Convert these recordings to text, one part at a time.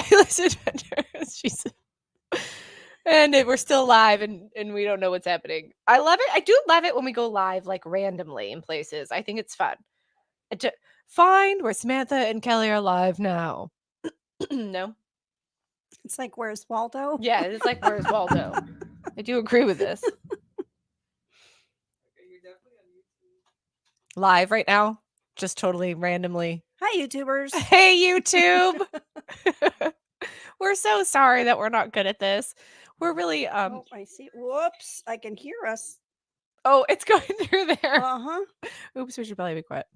Fabulous Adventures. Jesus. And we're still live and we don't know what's happening. I love it. I do love it when we go live like randomly in places. I think it's fun. Find where Samantha and Kelly are live now. No? It's like, where's Waldo? Yeah, it's like, where's Waldo? I do agree with this. Live right now, just totally randomly. Hi, YouTubers. Hey, YouTube. We're so sorry that we're not good at this. We're really Oh, I see. Whoops, I can hear us. Oh, it's going through there. Uh-huh. Oops, we should probably be quiet.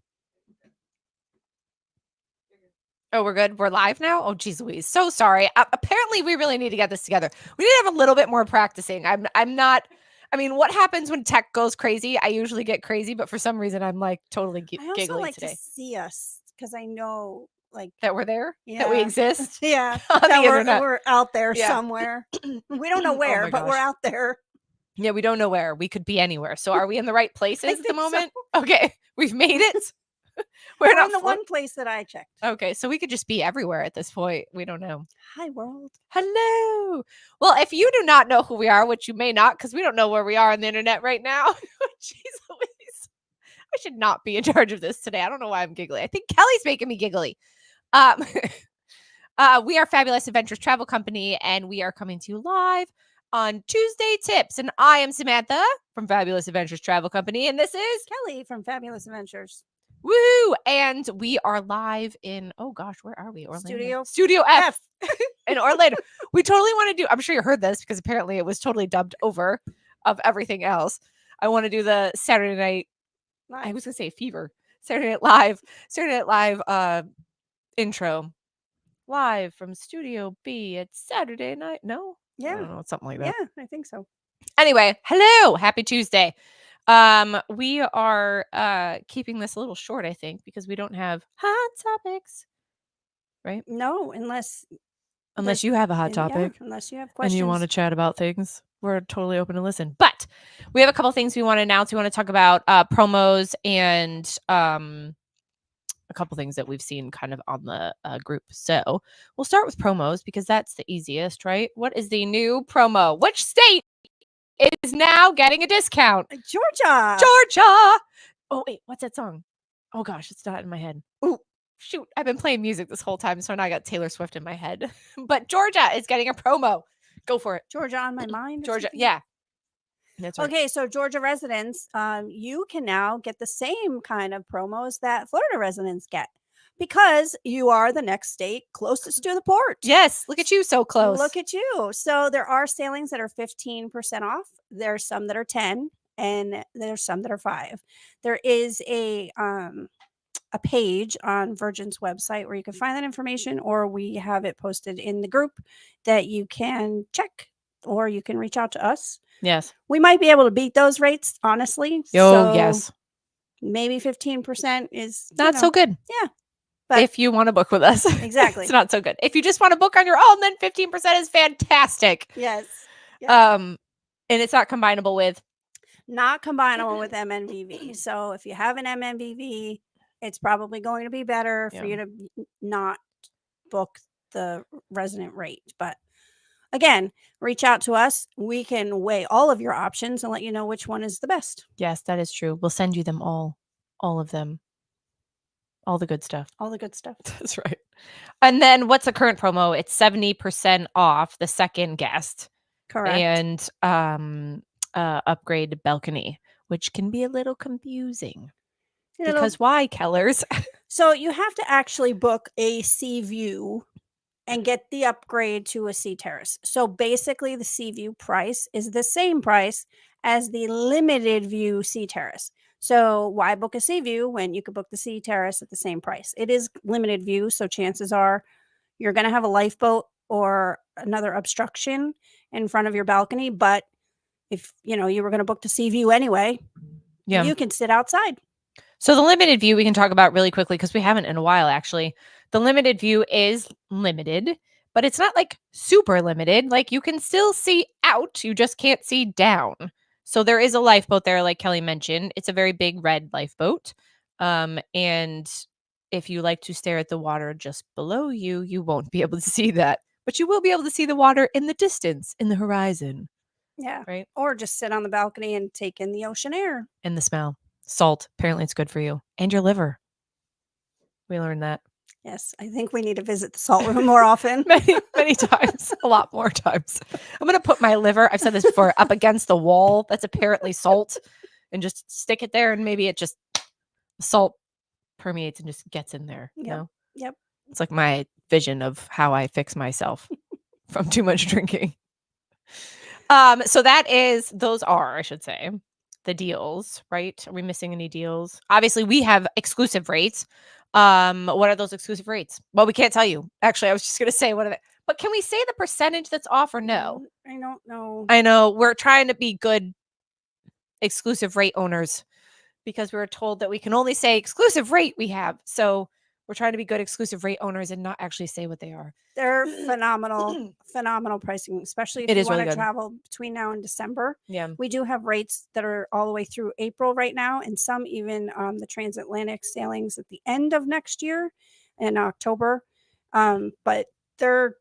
Oh, we're good. We're live now. Oh, geez Louise. So sorry. Apparently, we really need to get this together. We need to have a little bit more practicing. I'm not. I mean, what happens when tech goes crazy? I usually get crazy, but for some reason, I'm like totally I also giggly like today to see us because I know, like, that we're there, that we Yeah. exist. yeah, on that the internet. we're out there Yeah. somewhere. We don't know Oh where, my but we're gosh. out there. Yeah, we don't know where. We could be anywhere. So, are we in the right places at the think so. moment? Okay, we've made it. We're not in the float- one place that I checked. Okay, so we could just be everywhere at this point. We don't know. Hi, world. Hello. Well, if you do not know who we are, which you may not, because we don't know where we are on the internet right now. Jeez Louise. I should not be in charge of this today. I don't know why I'm giggly. I think Kelly's making me giggly. We are Fabulous Adventures Travel Company, and we are coming to you live on Tuesday Tips. And I am Samantha from Fabulous Adventures Travel Company, and this is Kelly from Fabulous Adventures. Woo! And we are live in, oh gosh, where are we? Orlando. Studio F. In Orlando. We totally want to do, I'm sure you heard this because apparently it was totally dubbed over of everything else. I want to do the Saturday Night, Live. I was going to say Fever, Saturday Night Live intro. Live from Studio B. It's Saturday night. No? Yeah. I don't know, something like that. Yeah, I think so. Anyway, hello. Happy Tuesday. We are keeping this a little short, I think, because we don't have hot topics. Right? No, unless you have a hot topic. Yeah, unless you have questions. And you want to chat about things. We're totally open to listen. But we have a couple things we want to announce. We want to talk about promos and a couple things that we've seen kind of on the group. So we'll start with promos because that's the easiest, right? What is the new promo? Which state is now getting a discount? Georgia. Oh, wait, what's that song? Oh, gosh, it's not in my head. Ooh, shoot. I've been playing music this whole time, so now I got Taylor Swift in my head. But Georgia is getting a promo. Go for it. Georgia on my mind. Georgia, yeah. That's right. Okay, so Georgia residents, you can now get the same kind of promos that Florida residents get because you are the next state closest to the port. Yes, look at you, so close. Look at you. So there are sailings that are 15% off. There's some that are 10, and there's some that are 5. There is a page on Virgin's website where you can find that information, or we have it posted in the group that you can check, or you can reach out to us. Yes. We might be able to beat those rates, honestly. Oh, yes. Maybe 15% is not so good. Yeah. But if you want to book with us. Exactly. It's not so good. If you just want to book on your own, then 15% is fantastic. Yes. And it's not combinable with? Not combinable with MNVV. So if you have an MNVV, it's probably going to be better for you to not book the resident rate. But again, reach out to us. We can weigh all of your options and let you know which one is the best. Yes, that is true. We'll send you them all of them. All the good stuff. All the good stuff. That's right. And then what's the current promo? It's 70% off the second guest. Correct. And upgrade balcony, which can be a little confusing. Because why, Kellers? So you have to actually book a sea view and get the upgrade to a sea terrace. So basically the sea view price is the same price as the limited view sea terrace. So why book a sea view when you could book the sea terrace at the same price? It is limited view, so chances are you're going to have a lifeboat or another obstruction in front of your balcony. But if you were going to book the sea view anyway, you can sit outside. So the limited view we can talk about really quickly because we haven't in a while, actually. The limited view is limited, but it's not like super limited. Like you can still see out. You just can't see down. So there is a lifeboat there, like Kelly mentioned. It's a very big red lifeboat. And if you like to stare at the water just below you, you won't be able to see that. But you will be able to see the water in the distance, in the horizon, Yeah. right? Or just sit on the balcony and take in the ocean air. And the smell. Salt. Apparently it's good for you. And your liver. We learned that. Yes, I think we need to visit the salt room more often. Many times. A lot more times. I'm going to put my liver, I've said this before, up against the wall that's apparently salt and just stick it there, and maybe it just, salt permeates and just gets in there. You Yep. know? Yep. It's like my vision of how I fix myself from too much drinking. So those are, I should say, the deals, right? Are we missing any deals? Obviously, we have exclusive rates. What are those exclusive rates? Well, we can't tell you. Actually, I was just gonna say what are they, but can we say the percentage that's off or no? I don't know. I know we're trying to be good exclusive rate owners because we were told that we can only say exclusive rate we have. So we're trying to be good exclusive rate owners and not actually say what they are. They're phenomenal, phenomenal pricing, especially if It you is want really to good. travel between now and December. Yeah. We do have rates that are all the way through April right now, and some even the transatlantic sailings at the end of next year in October. But they're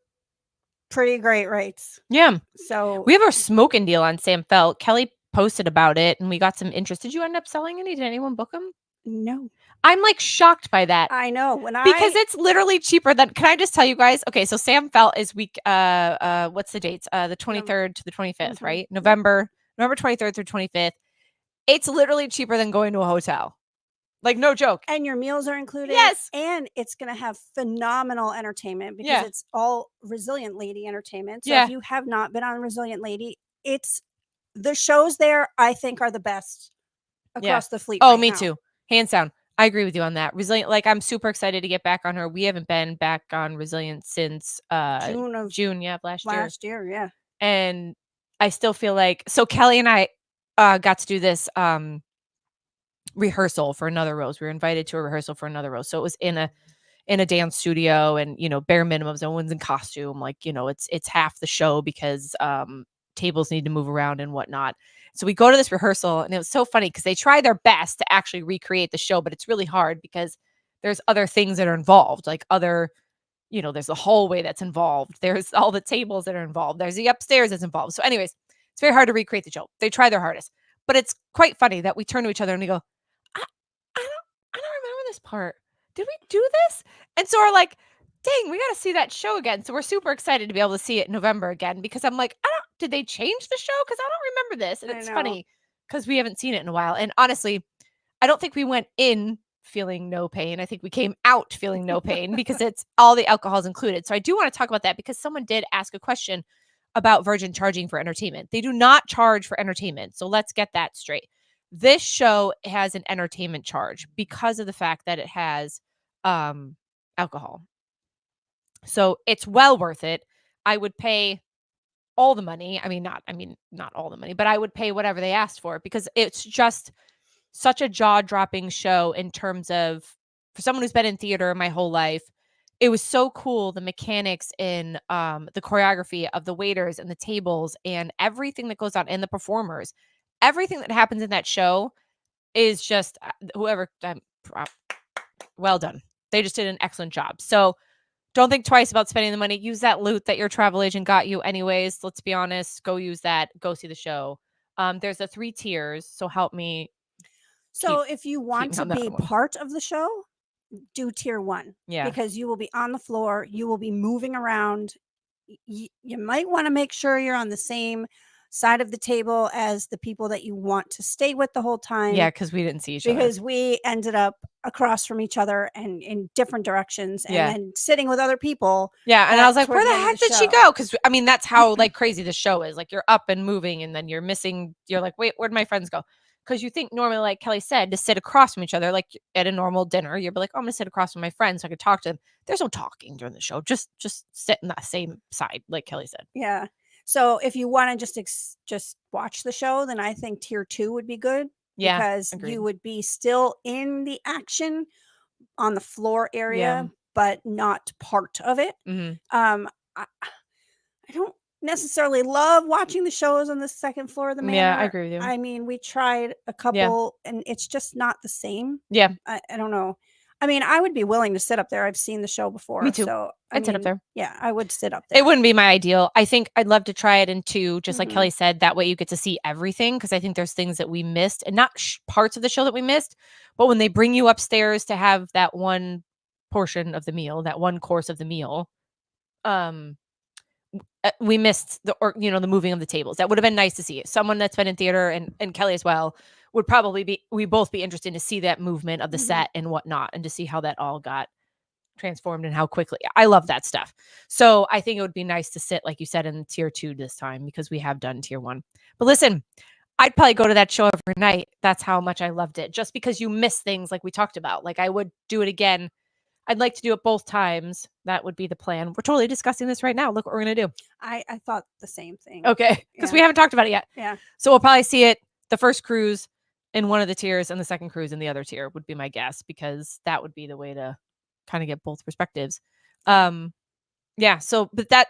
pretty great rates. Yeah. So We have our smoking deal on Sam Felt. Kelly posted about it and we got some interest. Did you end up selling any? Did anyone book them? no, I'm like shocked by that. I know Because it's literally cheaper than, can I just tell you guys? Okay, so Sam Felt is week what's the dates? The 23rd to the 25th, right? November 23rd through 25th. It's literally cheaper than going to a hotel. Like, no joke. and your meals are included. Yes. And it's going to have phenomenal entertainment because Yeah. it's all Resilient Lady entertainment. So Yeah. if you have not been on Resilient Lady, it's the shows there I think are the best across the fleet. Oh, right me now. too. Hands down. I agree with you on that. Resilient, like I'm super excited to get back on her. We haven't been back on Resilient since June, yeah, last year. Yeah. And I still feel like, so Kelly and I got to do this rehearsal for Another Rose. We were invited to a rehearsal for Another Rose. So it was in a dance studio, and bare minimums, no one's in costume. Like, it's half the show because tables need to move around and whatnot. So we go to this rehearsal, and it was so funny because they try their best to actually recreate the show, but it's really hard because there's other things that are involved, like there's the hallway that's involved. There's all the tables that are involved. There's the upstairs that's involved. So anyways, it's very hard to recreate the show. They try their hardest, but it's quite funny that we turn to each other and we go, I don't remember this part. Did we do this? And so we're like, dang, we got to see that show again. So we're super excited to be able to see it in November again because I'm like, did they change the show? Because I don't remember this. And I it's know. funny because we haven't seen it in a while. And honestly, I don't think we went in feeling no pain. I think we came out feeling no pain because it's all the alcohol's included. So I do want to talk about that because someone did ask a question about Virgin charging for entertainment. They do not charge for entertainment. So let's get that straight. This show has an entertainment charge because of the fact that it has alcohol. So it's well worth it. I would pay all the money. Not all the money, but I would pay whatever they asked for because it's just such a jaw-dropping show in terms of, for someone who's been in theater my whole life, it was so cool, the mechanics in the choreography of the waiters and the tables and everything that goes on, and the performers. Everything that happens in that show is just well done. They just did an excellent job. So don't think twice about spending the money. Use that loot that your travel agent got you anyways. Let's be honest. Go use that. Go see the show. There's the 3 tiers. So help me. So if you want me to on that be one. part of the show, do tier 1. Yeah. Because you will be on the floor, you will be moving around. You might want to make sure you're on the same side of the table as the people that you want to stay with the whole time. Yeah, because we didn't see each other. Because we ended up across from each other and in different directions, and Yeah. then sitting with other people. Yeah, and I was like, towards where the the end of heck the did she show. go? Because that's how like crazy the show is. Like, you're up and moving, and then you're missing. You're like, wait, where'd my friends go? Because you think normally, like Kelly said, to sit across from each other, like at a normal dinner, you'd be like, oh, I'm gonna sit across from my friends so I could talk to them. There's no talking during the show. Just sit in that same side, like Kelly said. Yeah. So if you want to just watch the show, then I think tier 2 would be good. Yeah, Because agreed. you would be still in the action on the floor area, Yeah. but not part of it. Mhm. I don't necessarily love watching the shows on the second floor of the manor. Yeah, I agree with you. I mean, we tried a couple and it's just not the same. Yeah. I don't know. I mean, I would be willing to sit up there. I've seen the show before. too. So I'd sit up there. Yeah, I would sit up there. It wouldn't be my ideal. I think I'd love to try it in 2, just like Mhm. Kelly said. That way you get to see everything, because I think there's things that we missed, and not parts of the show that we missed, but when they bring you upstairs to have that one portion of the meal, that one course of the meal, we missed the moving of the tables. That would have been nice to see. Someone that's been in theater, and Kelly as well, would probably we both be interested to see that movement of the Mhm. set and whatnot, and to see how that all got transformed and how quickly. I love that stuff. So I think it would be nice to sit, like you said, in tier 2 this time, because we have done tier 1. But listen, I'd probably go to that show every night. That's how much I loved it. Just because you miss things like we talked about. Like, I would do it again. I'd like to do it both times. That would be the plan. We're totally discussing this right now. Look what we're going to do. I thought the same thing. Okay. Because Yeah. we haven't talked about it yet. Yeah. So we'll probably see it the first cruise in one of the tiers, and the second cruise in the other tier, would be my guess, because that would be the way to kind of get both perspectives. Yeah. So, but that,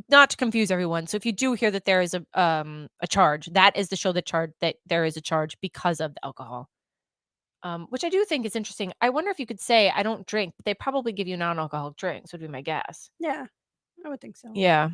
not to confuse everyone. So if you do hear that there is a charge, that is the show that there is a charge because of the alcohol. Which I do think is interesting. I wonder if you could say, I don't drink, but they probably give you non-alcoholic drinks, would be my guess. Yeah, I would think so. Yeah.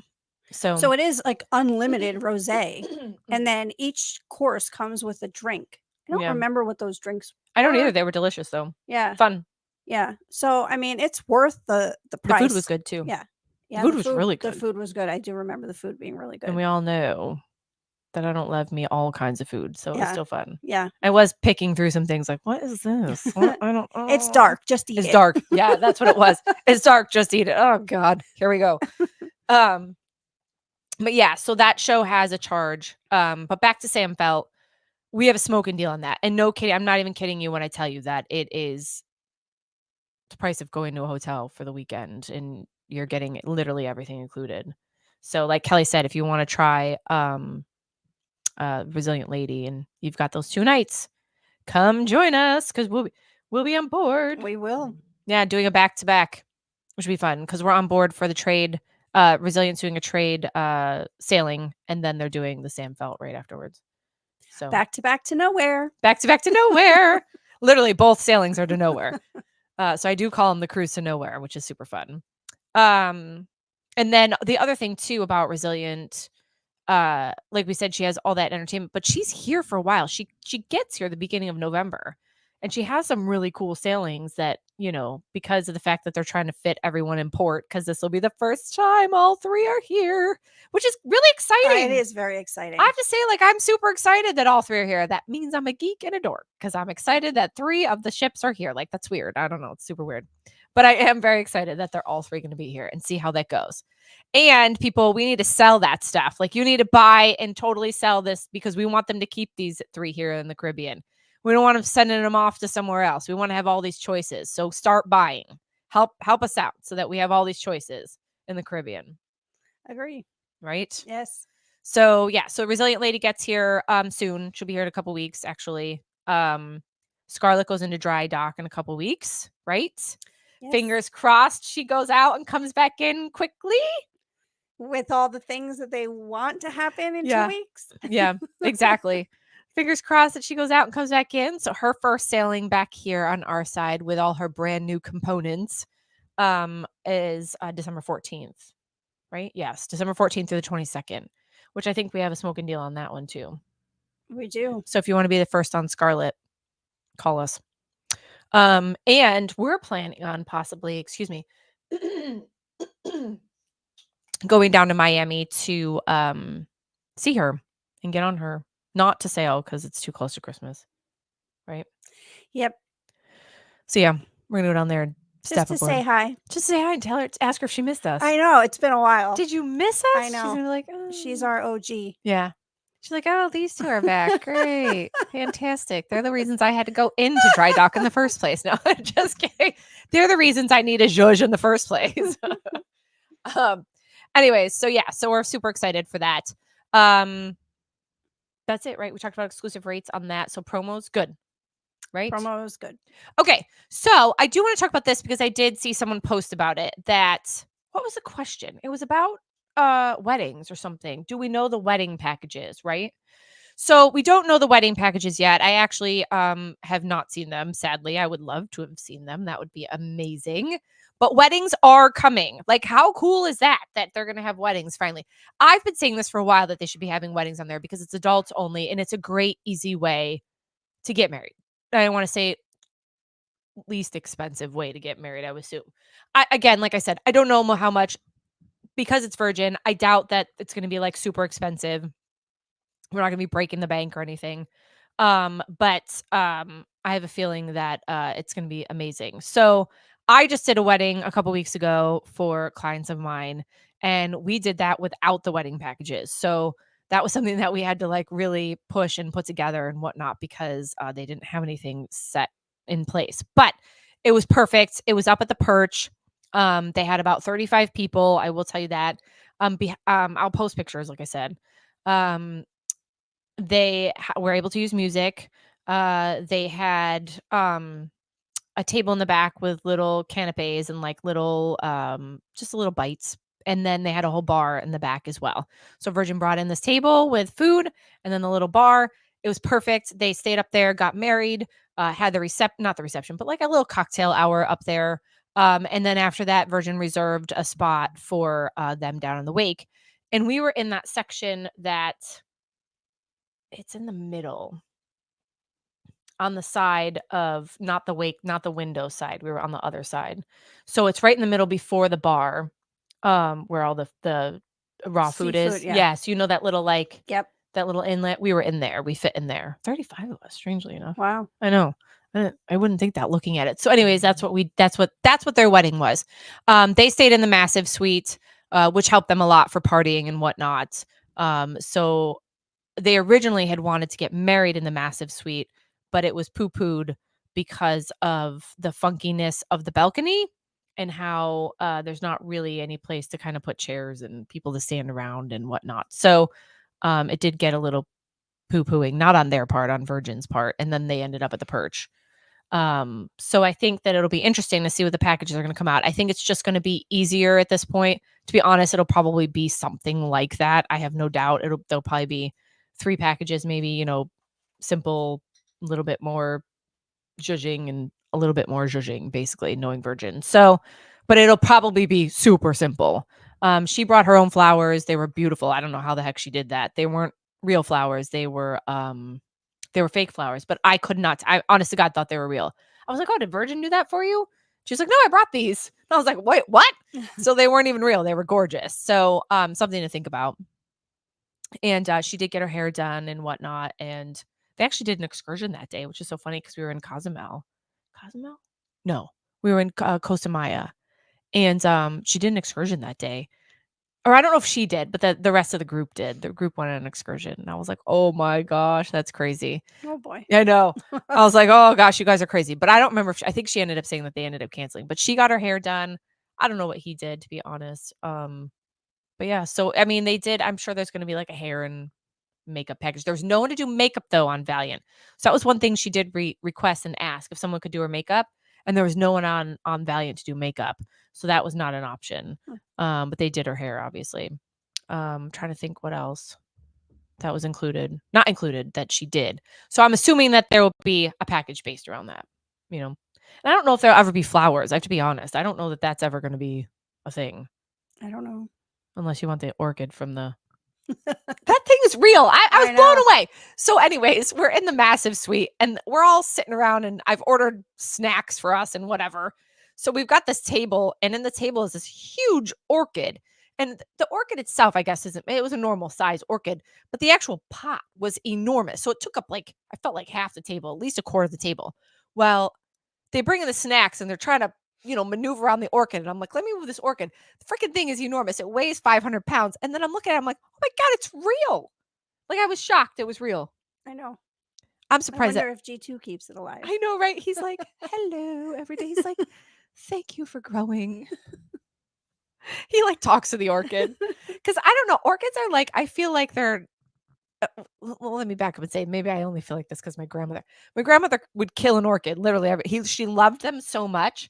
So it is like unlimited rosé, Mhm. and then each course comes with a drink. I don't Yeah. remember what those drinks. I don't were. either. They were delicious though. Yeah, Fun. yeah. So I mean, it's worth the The price. food was good too. Yeah, yeah. food was really The good. food was good. I do remember the food being really good. And we all know that I don't love me all kinds of food, so it was Yeah. still fun. Yeah, I was picking through some things like, what is this? What? I don't. it's oh. dark. Just eat It's it. dark. Yeah, that's what it was. It's dark. Just eat it. Oh God. Here we go. But yeah, so that show has a charge. But back to Sam Felt, we have a smoking deal on that. And no kidding, I'm not even kidding you when I tell you that it is the price of going to a hotel for the weekend, and you're getting literally everything included. So like Kelly said, if you want to try Resilient Lady and you've got those 2 nights, come join us, because we'll be on board. We will. Yeah, doing a back-to-back, which would be fun, because we're on board for the trade. Resilient's doing a trade sailing, and then they're doing the Sam Felt right afterwards. So Back to nowhere. back to nowhere. Literally, both sailings are to nowhere. So I do call them the cruise to nowhere, which is super fun. And then the other thing too about Resilient, like we said, she has all that entertainment, but she's here for a while. She gets here the beginning of November, and she has some really cool sailings that, because of the fact that they're trying to fit everyone in port, because this will be the first time all 3 are here, which is really exciting. It is very exciting. I have to say, like, I'm super excited that all 3 are here. That means I'm a geek and a dork, because I'm excited that 3 of the ships are here. Like, that's weird. I don't know. It's super weird. But I am very excited that they're all 3 going to be here, and see how that goes. And people, we need to sell that stuff. Like, you need to buy and totally sell this, because we want them to keep these 3 here in the Caribbean. We don't want them sending them off to somewhere else. We want to have all these choices. So start buying. Help us out so that we have all these choices in the Caribbean. Agree. Right? Yes. So yeah, so Resilient Lady gets here soon. She'll be here in a couple weeks, actually. Scarlet goes into dry dock in a couple weeks, right? Yes. Fingers crossed she goes out and comes back in quickly. With all the things that they want to happen in 2 weeks. Yeah, exactly. Fingers crossed that she goes out and comes back in. So her first sailing back here on our side with all her brand new components is December 14th, right? Yes, December 14th through the 22nd, which I think we have a smoking deal on that one too. We do. So if you want to be the first on Scarlet, call us. And we're planning on possibly, going down to Miami to see her and get on her. Not to sail, because it's too close to Christmas, right? Yep. So yeah, we're gonna go down there and Just to say hi. Just say hi and tell her, ask her if she missed us. I know, it's been a while. Did you miss us? I know. She's gonna be like, She's "Oh." our OG. Yeah. She's like, oh, these 2 are back. Great. Fantastic. They're the reasons I had to go into dry dock in the first place. No, just kidding. They're the reasons I need a zhuzh in the first place. Anyways, so yeah, so we're super excited for that. That's it, right? We talked about exclusive rates on that. So promos, good, right? Promo is good. Okay, so I do want to talk about this, because I did see someone post about it. What was the question? It was about weddings or something. Do we know the wedding packages, right? So we don't know the wedding packages yet. I actually have not seen them. Sadly, I would love to have seen them. That would be amazing. But weddings are coming. Like, how cool is that? That they're going to have weddings finally. I've been saying this for a while that they should be having weddings on there because it's adults only and it's a great, easy way to get married. I want to say least expensive way to get married, I would assume. Again, like I said, I don't know how much because it's virgin. I doubt that it's going to be like super expensive. We're not going to be breaking the bank or anything. But I have a feeling that it's going to be amazing. So I just did a wedding a couple weeks ago for clients of mine, and we did that without the wedding packages. So that was something that we had to like really push and put together and whatnot because they didn't have anything set in place. But it was perfect. It was up at the Perch. They had about 35 people. I will tell you that. I'll post pictures, like I said. They were able to use music. They had a table in the back with little canapes and like little just little bites. And then they had a whole bar in the back as well. So Virgin brought in this table with food and then the little bar. It was perfect. They stayed up there, got married, had the not the reception, but like a little cocktail hour up there. And then after that, Virgin reserved a spot for them down in the wake. And we were in that section that it's in the middle on the side of not the wake, not the window side. We were on the other side. So it's right in the middle before the bar, where all the raw food is. Seafood, yeah. Yes, you know that little like Yep. that little inlet. We were in there. We fit in there. 35 of us, strangely enough. Wow. I know. I wouldn't think that looking at it. So anyways, that's what their wedding was. They stayed in the massive suite, which helped them a lot for partying and whatnot. So they originally had wanted to get married in the massive suite, but it was poo-pooed because of the funkiness of the balcony and how there's not really any place to kind of put chairs and people to stand around and whatnot. So it did get a little poo-pooing, not on their part, on Virgin's part, and then they ended up at the Perch. So I think that it'll be interesting to see what the packages are going to come out. I think it's just going to be easier at this point. To be honest, it'll probably be something like that. I have no doubt there'll probably be 3 packages, maybe, simple, a little bit more zhuzhing and a little bit more zhuzhing, basically, knowing Virgin. So, but it'll probably be super simple. She brought her own flowers. They were beautiful. I don't know how the heck she did that. They weren't real flowers. They were fake flowers, but I could not. I honest to God thought they were real. I was like, oh, did Virgin do that for you? She's like, no, I brought these. And I was like, wait, what? So they weren't even real. They were gorgeous. So something to think about. And she did get her hair done and whatnot. And they actually did an excursion that day, which is so funny because we were in Cozumel. Cozumel? No, we were in Costa Maya. And she did an excursion that day. Or I don't know if she did, but the rest of the group did. The group went on an excursion. And I was like, oh my gosh, that's crazy. Oh boy. I know. I was like, oh gosh, you guys are crazy. But I don't remember I think she ended up saying that they ended up canceling. But she got her hair done. I don't know what he did, to be honest. But yeah, so I mean, they did. I'm sure there's going to be like a hair and makeup package. There's no one to do makeup though on Valiant. So that was one thing she did request and ask if someone could do her makeup, and there was no one on Valiant to do makeup. So that was not an option. But they did her hair, obviously. Trying to think what else that was not included that she did. So I'm assuming that there will be a package based around that, And I don't know if there'll ever be flowers. I have to be honest. I don't know that that's ever going to be a thing. I don't know. Unless you want the orchid from the that thing is real. I was blown away. So anyways, we're in the massive suite and we're all sitting around and I've ordered snacks for us and whatever. So we've got this table and in the table is this huge orchid. And the orchid itself, I guess, it was a normal size orchid, but the actual pot was enormous. So it took up I felt like half the table, at least a quarter of the table. Well, they bring in the snacks and they're trying to maneuver around the orchid. And I'm like, let me move this orchid. The freaking thing is enormous. It weighs 500 pounds. And then I'm looking at it, I'm like, oh my God, it's real. Like I was shocked. It was real. I know. I'm surprised. I wonder if G2 keeps it alive. I know, right? He's like, hello, every day. He's like, thank you for growing. He talks to the orchid. Because I don't know. Orchids are I feel like they're, well, let me back up and say maybe I only feel like this because my grandmother would kill an orchid. Literally, she loved them so much.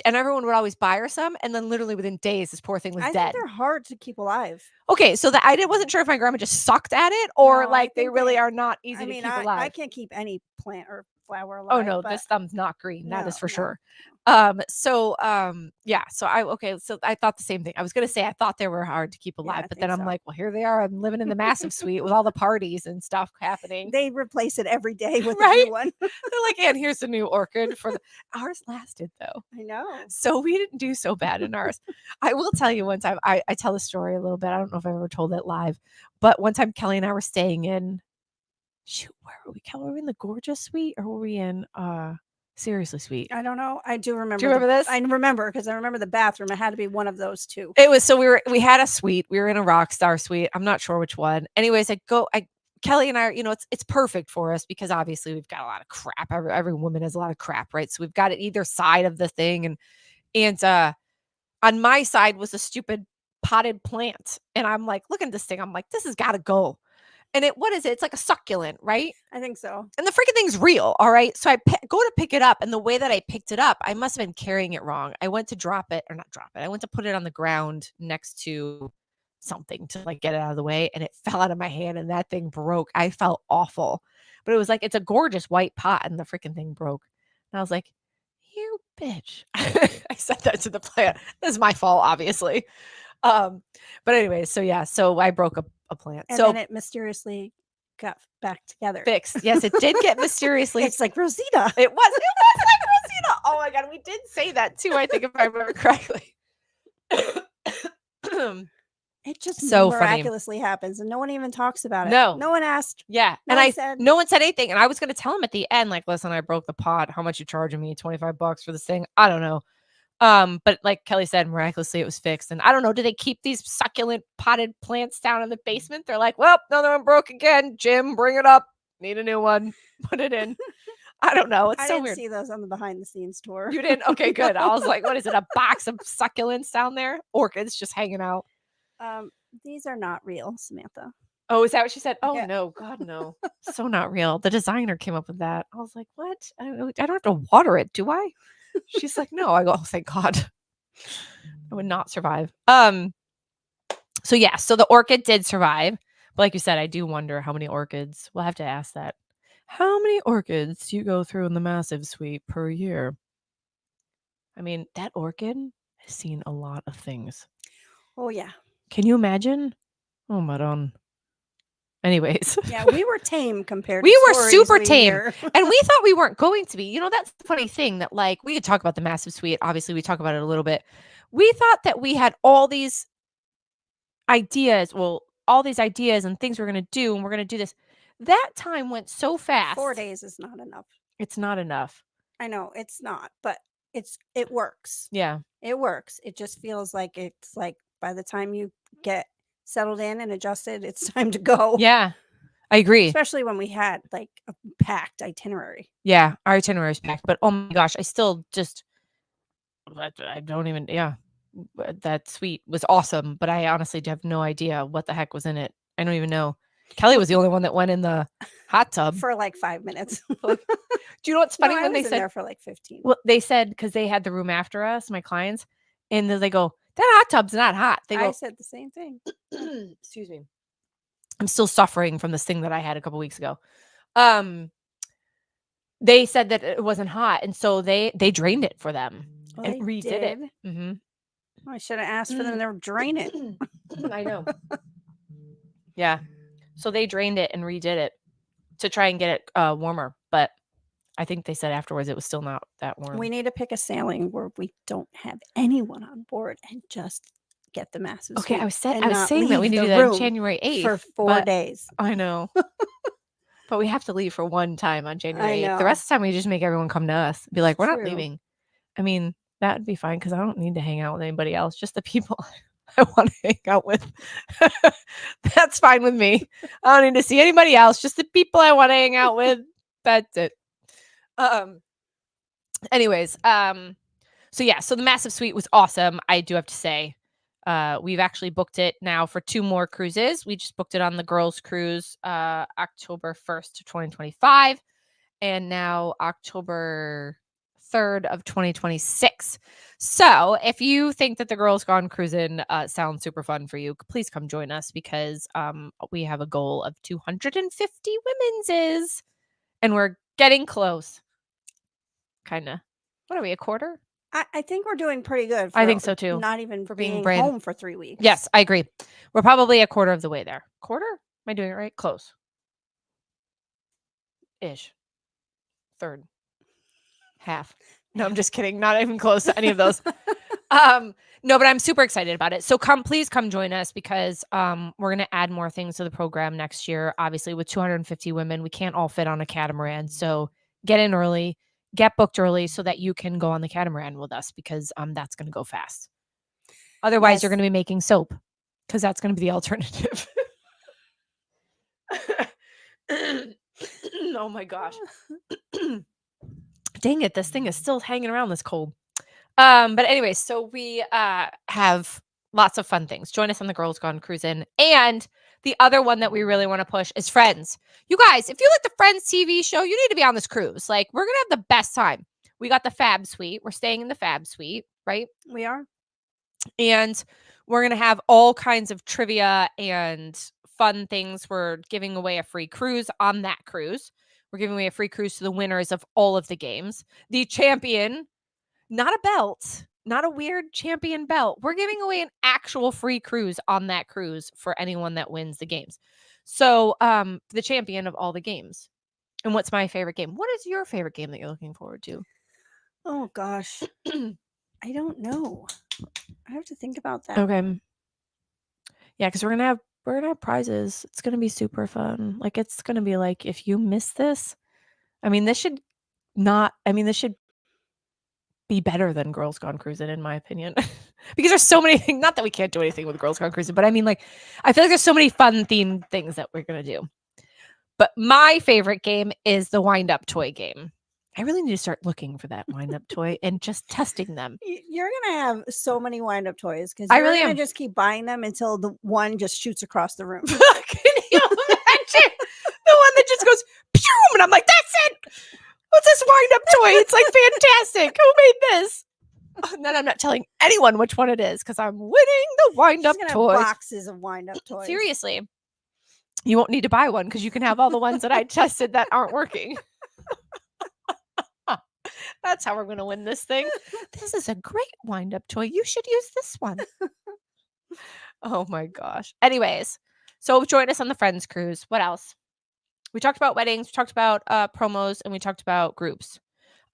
and everyone would always buy her some, and then literally within days, this poor thing was I dead. think they're hard to keep alive. Okay, so wasn't sure if my grandma just sucked at it or No, I like they think really they- are not easy I to mean, keep I alive. can't keep any plant or flower alive. Oh no, but this thumb's not green. That is No, for no. sure. Yeah, so I thought the same thing. I was gonna say I thought they were hard to keep Yeah, alive, I but then think I'm so. like, well, here they are. I'm living in the massive suite with all the parties and stuff happening. They replace it every day with a Right? new one. They're like, and here's the new orchid for the ours lasted though. I know. So we didn't do so bad in ours. I will tell you one time, I tell the story a little bit. I don't know if I've ever told it live, but one time Kelly and I were staying in, where were we? Kelly, were we in the Gorgeous Suite or were we in Seriously Sweet? I don't know. I do remember. Do you remember this? I remember because I remember the bathroom. It had to be one of those two. It was, so we had a suite. We were in a Rockstar suite. I'm not sure which one. Anyways, Kelly and I, it's perfect for us because obviously we've got a lot of crap. Every woman has a lot of crap, right? So we've got it either side of the thing, and on my side was a stupid potted plant, and I'm like, look at this thing. I'm like, this has got to go. And what is it? It's like a succulent, right? I think so. And the freaking thing's real, all right? So I go to pick it up, and the way that I picked it up, I must have been carrying it wrong. I went to drop it, or not drop it. I went to put it on the ground next to something to like get it out of the way, and it fell out of my hand, and that thing broke. I felt awful, but it was like, it's a gorgeous white pot, and the freaking thing broke. And I was like, you bitch. I said that to the plant. This is my fault, obviously. But anyway, so I broke a plant. And so then it mysteriously got back together. fixed. Yes, it did get mysteriously. It's like Rosita. It was like Rosita. Oh my god, we did say that too. I think if I remember correctly. It just So funny. miraculously happens, and no one even talks about it. No. No one asked. Yeah, No one said. no one said anything, and I was going to tell him at the end, like, listen, I broke the pot. How much you charging me? $25 for this thing? I don't know. But like Kelly said, miraculously it was fixed. And I don't know, do they keep these succulent potted plants down in the basement? They're like, well, another one broke again. Jim, bring it up. Need a new one. Put it in. I don't know. It's I so didn't weird. see those on the behind the scenes tour. You didn't? Okay, good. I was like, what is it? A box of succulents down there? Orchids just hanging out. These are not real, Samantha. Oh, is that what she said? Oh Yeah. no, God no. So not real. The designer came up with that. I was like, what? I don't have to water it, do I? She's like, no. I go, oh, thank God. I would not survive. So yeah, so the orchid did survive. But like you said, I do wonder how many orchids. We'll have to ask that. How many orchids do you go through in the massive suite per year? I mean, that orchid has seen a lot of things. Oh yeah. Can you imagine? Oh my God. Anyways. Yeah, we were tame compared We to were stories super we tame. hear. And we thought we weren't going to be. That's the funny thing that, like, we could talk about the massive suite. Obviously, we talk about it a little bit. We thought that we had all these ideas. Well, all these ideas and things we're going to do, and we're going to do this. That time went so fast. 4 days is not enough. It's not enough. I know it's not, but it works. Yeah. It works. It just feels like it's like by the time you get settled in and adjusted, it's time to go. Yeah. I agree. Especially when we had like a packed itinerary. Yeah. Our itinerary is packed. But oh my gosh, I still just, I don't even, yeah. That suite was awesome. But I honestly have no idea what the heck was in it. I don't even know. Kelly was the only one that went in the hot tub. For like 5 minutes. Do you know what's funny No, I when was they in said there for like 15. Well, they said because they had the room after us, my clients, and then they go, that hot tub's not hot. They I go, said the same thing. excuse me. I'm still suffering from this thing that I had a couple weeks ago. They said that it wasn't hot, and so they drained it for them Oh, and they redid it. did? Mm-hmm. I should have asked for them to drain it. I know. Yeah. So they drained it and redid it to try and get it warmer, but I think they said afterwards it was still not that warm. We need to pick a sailing where we don't have anyone on board and just get the massive Okay, suite I was and not saying that we leave need to the do that on room January 8th. for 4 but- days. I know. But we have to leave for one time on January 8th. The know. rest of the time, we just make everyone come to us. Be like, we're not True. leaving. I mean, that would be fine because I don't need to hang out with anybody else. Just the people I want to hang out with. That's fine with me. I don't need to see anybody else. Just the people I want to hang out with. That's it. Anyways, so yeah, so the massive suite was awesome. I do have to say, we've actually booked it now for 2 more cruises. We just booked it on the girls cruise, October 1st, 2025. And now October 3rd of 2026. So if you think that the Girls Gone Cruising sounds super fun for you, please come join us because we have a goal of 250 women's and we're getting close. Kind of. What are we, a quarter? I think we're doing pretty good. I think so too. Not even for being being brand. home for 3 weeks. Yes, I agree. We're probably a quarter of the way there. Quarter? Am I doing it right? Close. Ish. Third. Half. No, I'm just kidding. Not even close to any of those. No, but I'm super excited about it. So please come join us because we're going to add more things to the program next year. Obviously, with 250 women, we can't all fit on a catamaran. So get in early, get booked early so that you can go on the catamaran with us because that's going to go fast. Otherwise, you're going to be making soap because that's going to be the alternative. Oh my gosh. Dang it, this thing is still hanging around this cold. But anyway, so we have lots of fun things. Join us on the Girls Gone Cruising. And the other one that we really want to push is Friends. You guys, if you like the Friends TV show, you need to be on this cruise. Like, we're going to have the best time. We got the Fab Suite. We're staying in the Fab Suite, right? We are. And we're going to have all kinds of trivia and fun things. We're giving away a free cruise on that cruise. We're giving away a free cruise to the winners of all of the games. The champion, not a belt, not a weird champion belt. We're giving away an actual free cruise on that cruise for anyone that wins the games. So the champion of all the games. And what's my favorite game? What is your favorite game that you're looking forward to? Oh, gosh. I don't know. I have to think about that. Okay. Yeah, because we're gonna have prizes. It's gonna be super fun. Like it's gonna be like if you miss this, this should be better than Girls Gone Cruising in my opinion. Because there's so many things. Not that we can't do anything with Girls Gone Cruising, but I feel like there's so many fun themed things that we're gonna do. But my favorite game is the wind-up toy game. I really need to start looking for that wind-up toy and just testing them. You're going to have so many wind-up toys because I you're really going am. to just keep buying them until the one just shoots across the room. Can you imagine? The one that just goes, pew, and I'm like, that's it. What's this wind-up toy? It's like fantastic. Who made this? And then I'm not telling anyone which one it is because I'm winning the wind-up toy. Boxes of wind-up toys. Seriously. You won't need to buy one because you can have all the ones that I tested that aren't working. That's how we're going to win this thing. This is a great wind-up toy. You should use this one. Oh my gosh. Anyways, so join us on the Friends cruise. What else? We talked about weddings. We talked about promos, and we talked about groups.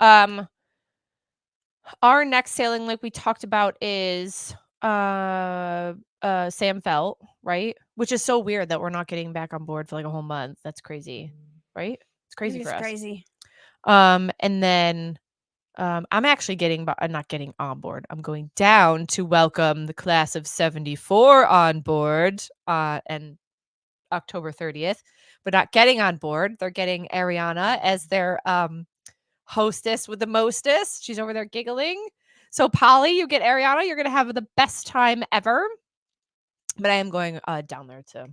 Our next sailing, like we talked about, is Sam Felt, right? Which is so weird that we're not getting back on board for like a whole month. That's crazy, right? It's crazy for us. Crazy. And then I'm actually not getting on board. I'm going down to welcome the class of 74 on board and October 30th, but not getting on board. They're getting Ariana as their hostess with the mostest. She's over there giggling. So Polly, you get Ariana. You're going to have the best time ever. But I am going down there to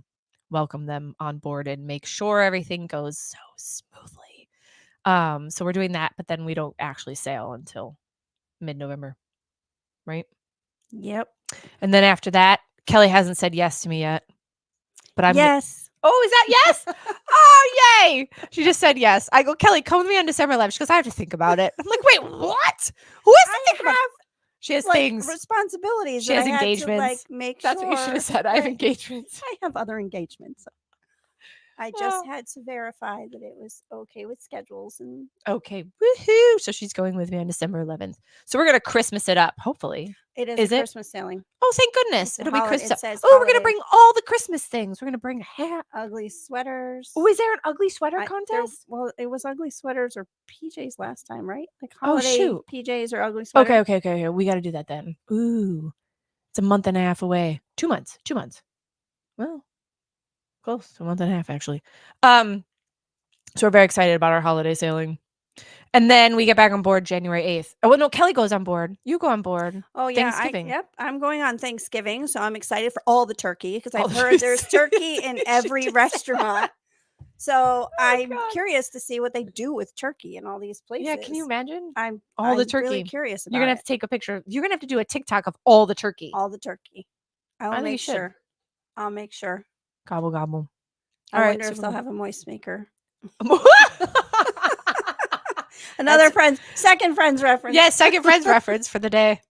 welcome them on board and make sure everything goes so smoothly. So we're doing that, but then we don't actually sail until mid-November, right? Yep. And then after that, Kelly hasn't said yes to me yet. But I'm yes. Oh, is that yes? Oh, yay! She just said yes. I go, Kelly, come with me on December 11th. She goes, I have to think about it. I'm like, wait, what? Who has to think about? She has things, responsibilities. She has engagements. To, make That's sure what you should have said. I have engagements. I have other engagements. I just had to verify that it was okay with schedules and okay. Woohoo! So she's going with me on December 11th. So we're gonna Christmas it up, hopefully. It is a Christmas sailing. Oh, thank goodness. It'll be Christmas. We're gonna bring all the Christmas things. We're gonna bring ugly sweaters. Oh, is there an ugly sweater contest? It was ugly sweaters or PJs last time, right? Like holiday PJs or ugly sweaters. Okay. We gotta do that then. Ooh. It's a month and a half away. 2 months. Well, close to a month and a half, actually. So we're very excited about our holiday sailing. And then we get back on board January 8th. Oh, well, no, Kelly goes on board. You go on board. Oh, yeah. Thanksgiving. I'm going on Thanksgiving. So I'm excited for all the turkey because I've heard there's turkey in every restaurant. So I'm God. curious to see what they do with turkey in all these places. Yeah, can you imagine? I'm All the I'm really turkey. curious about You're gonna have to take a picture. You're gonna have to do a TikTok of all the turkey. all the turkey. I will think you make should. sure. I'll make sure. Gobble gobble. I All right, wonder if super they'll cool. have a moist maker. That's- Another second friends reference. Yeah, second friends reference for the day.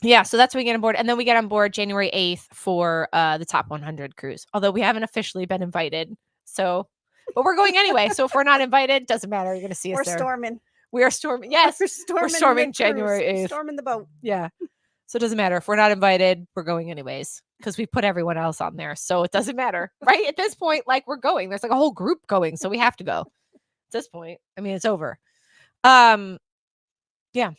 Yeah, so that's when we get on board. And then we get on board January 8th for the Top 100 cruise. Although we haven't officially been invited. So, but we're going anyway. So if we're not invited, doesn't matter. You're going to see us We're there. storming. We are storming. Yes, We're storming the January cruise. 8th. Storming the boat. Yeah. So it doesn't matter. If we're not invited, we're going anyways because we put everyone else on there. So it doesn't matter. Right? At this point, like we're going. There's like a whole group going. So we have to go. At this point, I mean, it's over. Yeah.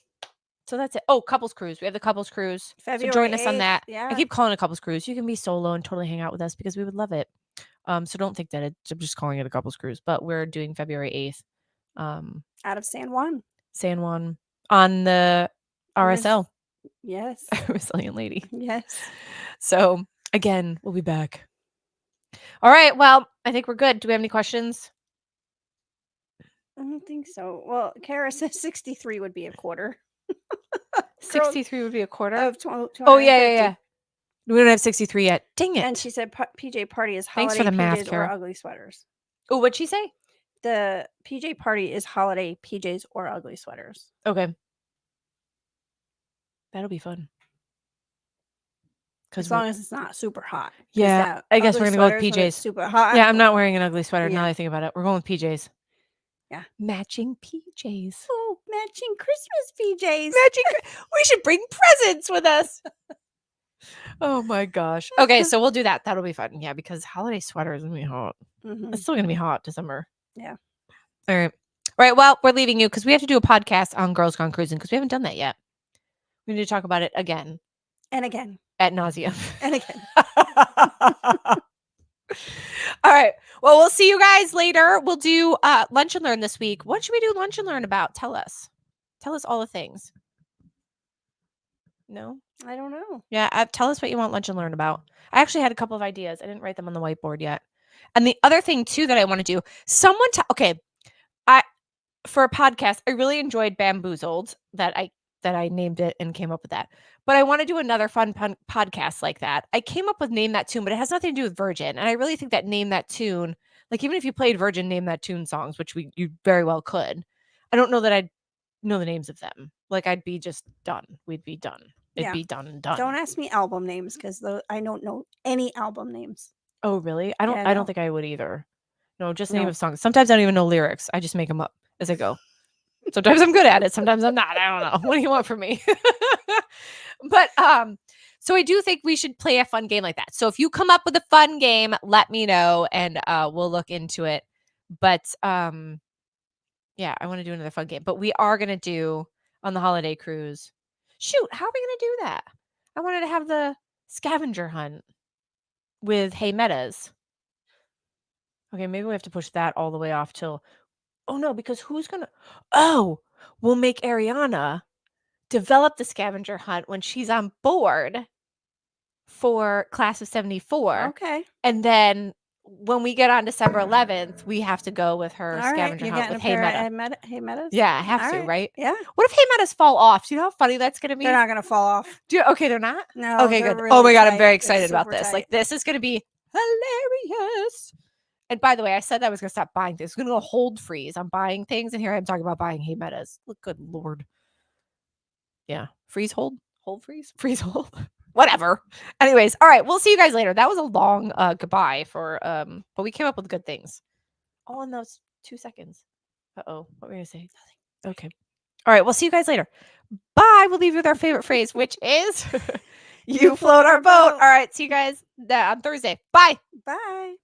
So that's it. Oh, couples cruise. We have the couples cruise. February so join us on 8th, that. Yeah. I keep calling it a couples cruise. You can be solo and totally hang out with us because we would love it. So don't think that I'm just calling it a couples cruise, but we're doing February 8th. Out of San Juan. San Juan on the RSL. Yes. Resilient Lady. Yes. So again, we'll be back. All right. Well, I think we're good. Do we have any questions? I don't think so. Well, Kara says 63 would be a quarter. 63 would be a quarter. Of Oh, yeah. We don't have 63 yet. Dang it. And she said PJ Party is Thanks holiday for the math, PJs or Kara. ugly sweaters. Oh, what'd she say? The PJ Party is holiday PJs or ugly sweaters. Okay. That'll be fun. As long as it's not super hot. 'Cause Yeah, that I guess we're ugly gonna go with sweaters when it's PJs. Super hot. Yeah, I'm not wearing an ugly sweater now Yeah. that I think about it. We're going with PJs. Yeah. Matching PJs. Oh, matching Christmas PJs. We should bring presents with us. Oh my gosh. Okay, so we'll do that. That'll be fun. Yeah, because holiday sweater is gonna be hot. Mhm. It's still gonna be hot December. Yeah. All right. All right. Well, we're leaving you because we have to do a podcast on Girls Gone Cruising because we haven't done that yet. We need to talk about it again And again. ad nauseum. And again. All right. Well, we'll see you guys later. We'll do Lunch and Learn this week. What should we do Lunch and Learn about? Tell us. Tell us all the things. No? I don't know. Yeah, tell us what you want Lunch and Learn about. I actually had a couple of ideas. I didn't write them on the whiteboard yet. And the other thing too that I want to do, for a podcast, I really enjoyed Bamboozled that I named it and came up with that. But I want to do another fun podcast like that. I came up with Name That Tune, but it has nothing to do with Virgin. And I really think that Name That Tune, like even if you played Virgin Name That Tune songs, which you very well could, I don't know that I'd know the names of them. Like I'd be just done. We'd be done. It'd be done and done. Don't ask me album names because I don't know any album names. Oh, really? I don't Yeah, I no. don't think I would either. No, just name No. of songs. Sometimes I don't even know lyrics. I just make them up as I go. Sometimes I'm good at it. Sometimes I'm not. I don't know. What do you want from me? But so I do think we should play a fun game like that. So if you come up with a fun game, let me know and we'll look into it. But yeah, I want to do another fun game. But we are gonna do on the holiday cruise. Shoot, how are we gonna do that? I wanted to have the scavenger hunt with Hey Metas. Okay, maybe we have to push that all the way off till. Oh no, because who's gonna? Oh, we'll make Ariana develop the scavenger hunt when she's on board for Class of 74. Okay. And then when we get on December 11th, we have to go with her All right. scavenger You're hunt getting with a Hey pair Meta. of Hey Metas? Yeah, I have All to, right? Yeah. What if Hey Metas fall off? Do you know how funny that's gonna be? They're not going to fall off. Okay, they're not? No. Okay, they're good. really Oh my god, I'm tight. very They're excited about super this. tight. Like this is gonna be hilarious. And by the way, I said I was gonna stop buying things. I'm gonna go hold freeze. I'm buying things, and here I'm talking about buying Hey Metas. Look, good lord. Yeah, freeze, hold freeze, freeze, hold. Whatever. Anyways, all right, we'll see you guys later. That was a long goodbye for but we came up with good things. All in those 2 seconds. Uh-oh, what were you gonna say? Nothing. Okay. All right, we'll see you guys later. Bye. We'll leave you with our favorite phrase, which is you float our boat. All right, see you guys on Thursday. Bye. Bye.